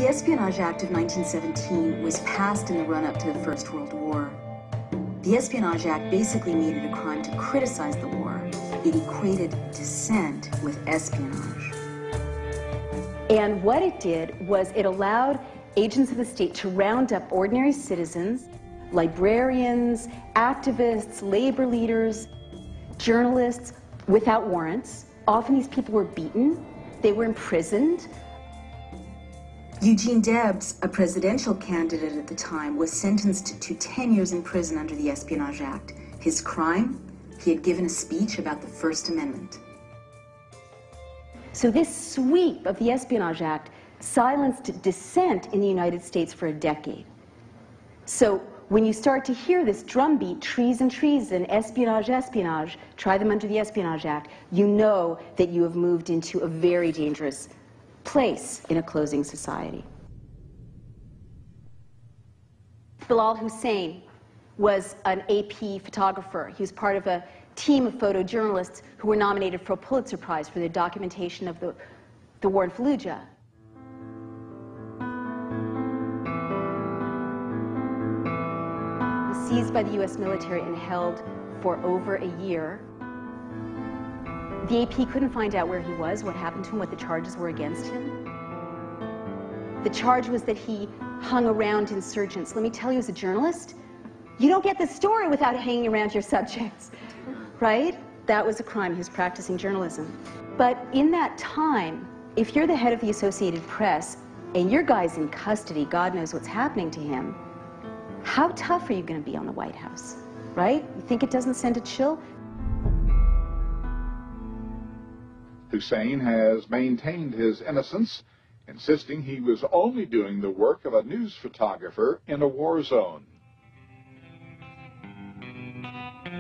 The Espionage Act of 1917 was passed in the run-up to the First World War. The Espionage Act basically made it a crime to criticize the war. It equated dissent with espionage. And what it did was it allowed agents of the state to round up ordinary citizens, librarians, activists, labor leaders, journalists, without warrants. Often these people were beaten, they were imprisoned. Eugene Debs, a presidential candidate at the time, was sentenced to 10 years in prison under the Espionage Act. His crime? He had given a speech about the First Amendment. So this sweep of the Espionage Act silenced dissent in the United States for a decade. So when you start to hear this drumbeat, treason, treason, espionage, espionage, try them under the Espionage Act, you know that you have moved into a very dangerous place in a closing society. Bilal Hussein was an AP photographer. He was part of a team of photojournalists who were nominated for a Pulitzer Prize for their documentation of the war in Fallujah. He was seized by the US military and held for over a year. The AP couldn't find out where he was, what happened to him, what the charges were against him. The charge was that he hung around insurgents. Let me tell you, as a journalist, you don't get the story without hanging around your subjects, right? That was a crime. He was practicing journalism. But in that time, if you're the head of the Associated Press and your guy's in custody, God knows what's happening to him, how tough are you going to be on the White House, right? You think it doesn't send a chill? Hussein has maintained his innocence, insisting he was only doing the work of a news photographer in a war zone.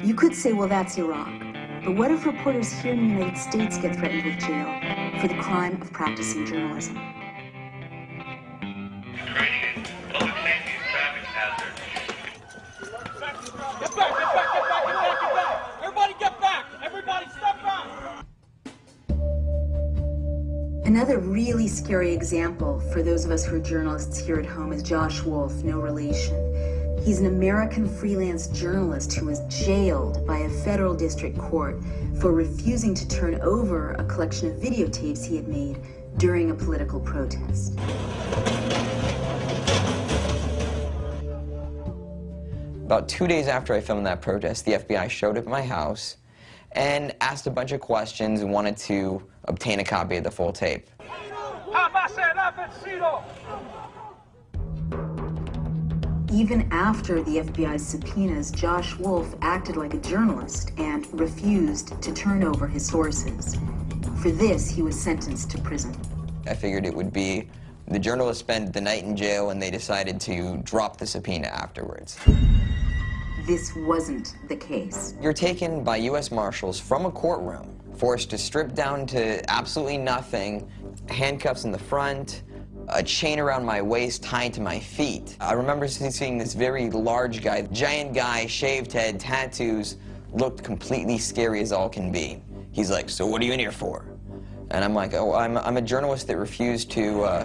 You could say, well, that's Iraq. But what if reporters here in the United States get threatened with jail for the crime of practicing journalism? Training is public safety and traffic hazard. Get back, get back, get back, get back, get back! Everybody get back! Everybody step back! Another really scary example for those of us who are journalists here at home is Josh Wolf, no relation. He's an American freelance journalist who was jailed by a federal district court for refusing to turn over a collection of videotapes he had made during a political protest. About 2 days after I filmed that protest, the FBI showed up at my house and asked a bunch of questions and wanted to obtain a copy of the full tape. Even after the FBI's subpoenas, Josh Wolf acted like a journalist and refused to turn over his sources. For this, he was sentenced to prison. I figured it would be the journalist spent the night in jail and they decided to drop the subpoena afterwards. This wasn't the case. You're taken by U.S. Marshals from a courtroom, forced to strip down to absolutely nothing, handcuffs in the front, a chain around my waist tied to my feet. I remember seeing this very large guy, giant guy, shaved head, tattoos, looked completely scary as all can be. He's like, "So what are you in here for?" And I'm like, "Oh, I'm a journalist that refused to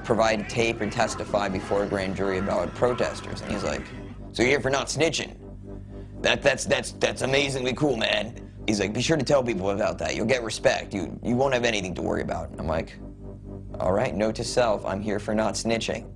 provide tape and testify before a grand jury about protesters." And he's like, "So you're here for not snitching? That's amazingly cool, man." He's like, "Be sure to tell people about that. You'll get respect. You won't have anything to worry about." I'm like, "All right, note to self, I'm here for not snitching."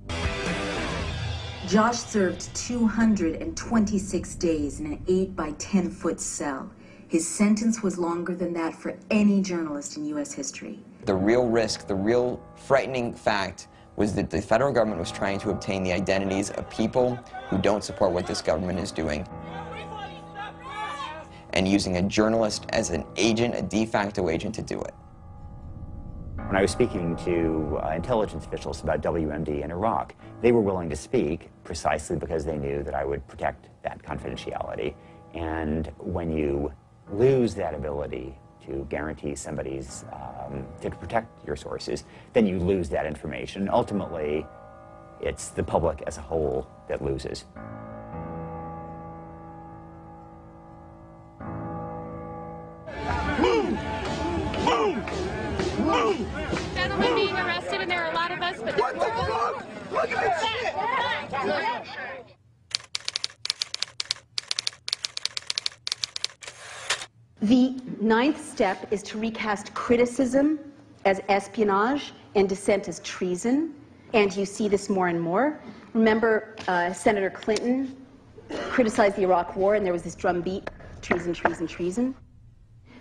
Josh served 226 days in an 8 by 10-foot cell. His sentence was longer than that for any journalist in U.S. history. The real risk, the real frightening fact was that the federal government was trying to obtain the identities of people who don't support what this government is doing, and using a journalist as an agent, a de facto agent, to do it. When I was speaking to intelligence officials about WMD in Iraq, they were willing to speak precisely because they knew that I would protect that confidentiality. And when you lose that ability to guarantee somebody's, to protect your sources, then you lose that information. Ultimately, it's the public as a whole that loses. Gentlemen being arrested, and there are a lot of us, but what the fuck? Look at this shit! The ninth step is to recast criticism as espionage and dissent as treason, and you see this more and more. Remember, Senator Clinton criticized the Iraq War, and there was this drumbeat, treason, treason, treason.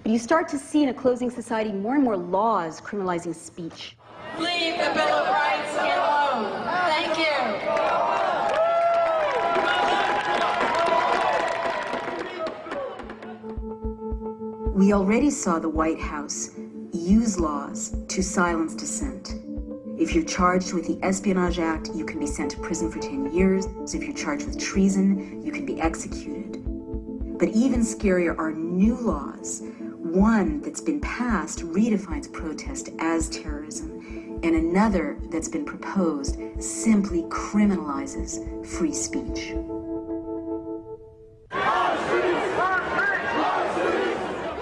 But you start to see in a closing society more and more laws criminalizing speech. Leave the Bill of Rights alone. Thank you. We already saw the White House use laws to silence dissent. If you're charged with the Espionage Act, you can be sent to prison for 10 years. If you're charged with treason, you can be executed. But even scarier are new laws. One that's been passed redefines protest as terrorism, and another that's been proposed simply criminalizes free speech.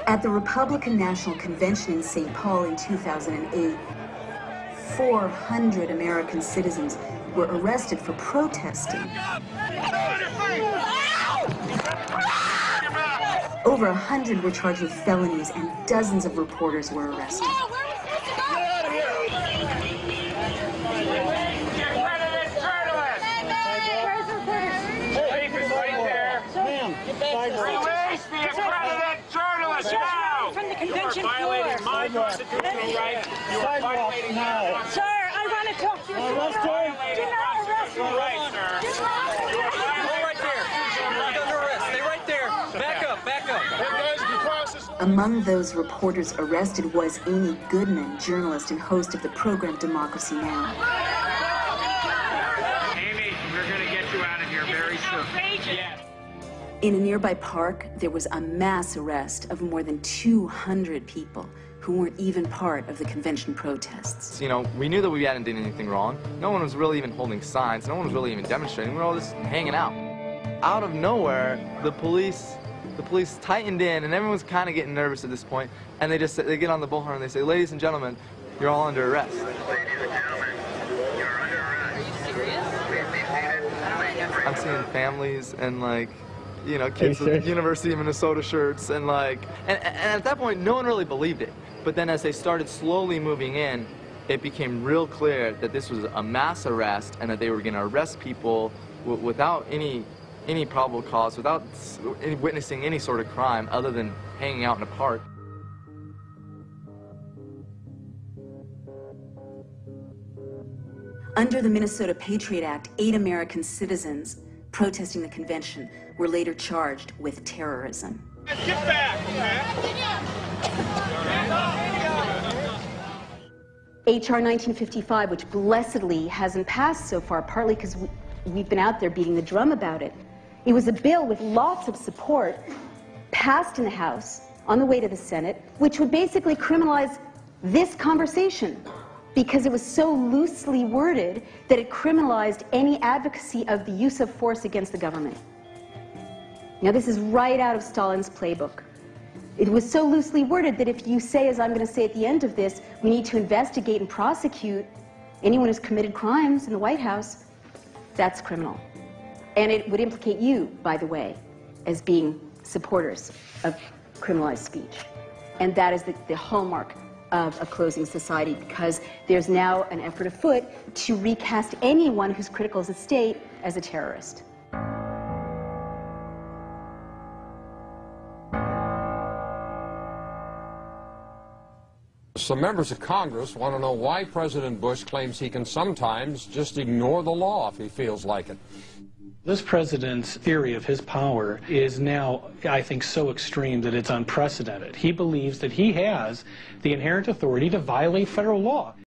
At the Republican National Convention in St. Paul in 2008, 400 American citizens were arrested for protesting. Over 100 were charged with felonies, and dozens of reporters were arrested. From the convention floor. My constitutional right. You are violating now. Sir, I want to talk to you. Arrest him. Do not arrest me. Right, sir. Do not arrest me. Stay right there. You're under arrest. Stay right there. Back up. Back up. Among those reporters arrested was Amy Goodman, journalist and host of the program Democracy Now! Amy, we're going to get you out of here very soon. Yes. In a nearby park, there was a mass arrest of more than 200 people who weren't even part of the convention protests. You know, we knew that we hadn't done anything wrong. No one was really even holding signs. No one was really even demonstrating. We were all just hanging out. Out of nowhere, the police tightened in, and everyone's kind of getting nervous at this point. And they get on the bullhorn and they say, "Ladies and gentlemen, you're all under arrest." Ladies and gentlemen, you're under arrest. Are you serious? Please be seated. I'm seeing families and, like, you know, kids with University of Minnesota shirts, and like, and at that point, no one really believed it. But then as they started slowly moving in, it became real clear that this was a mass arrest and that they were going to arrest people without any probable cause, without witnessing any sort of crime other than hanging out in a park. Under the Minnesota Patriot Act, 8 American citizens protesting the convention were later charged with terrorism. Get back, man. HR 1955, which blessedly hasn't passed so far, partly because we've been out there beating the drum about it. It was a bill with lots of support, passed in the House, on the way to the Senate, which would basically criminalize this conversation, because it was so loosely worded that it criminalized any advocacy of the use of force against the government. Now, this is right out of Stalin's playbook. It was so loosely worded that if you say, as I'm going to say at the end of this, we need to investigate and prosecute anyone who's committed crimes in the White House, that's criminal. And it would implicate you, by the way, as being supporters of criminalized speech. And that is the hallmark of a closing society, because there's now an effort afoot to recast anyone who's critical of the state as a terrorist. Some members of Congress want to know why President Bush claims he can sometimes just ignore the law if he feels like it. This president's theory of his power is now, I think, so extreme that it's unprecedented. He believes that he has the inherent authority to violate federal law.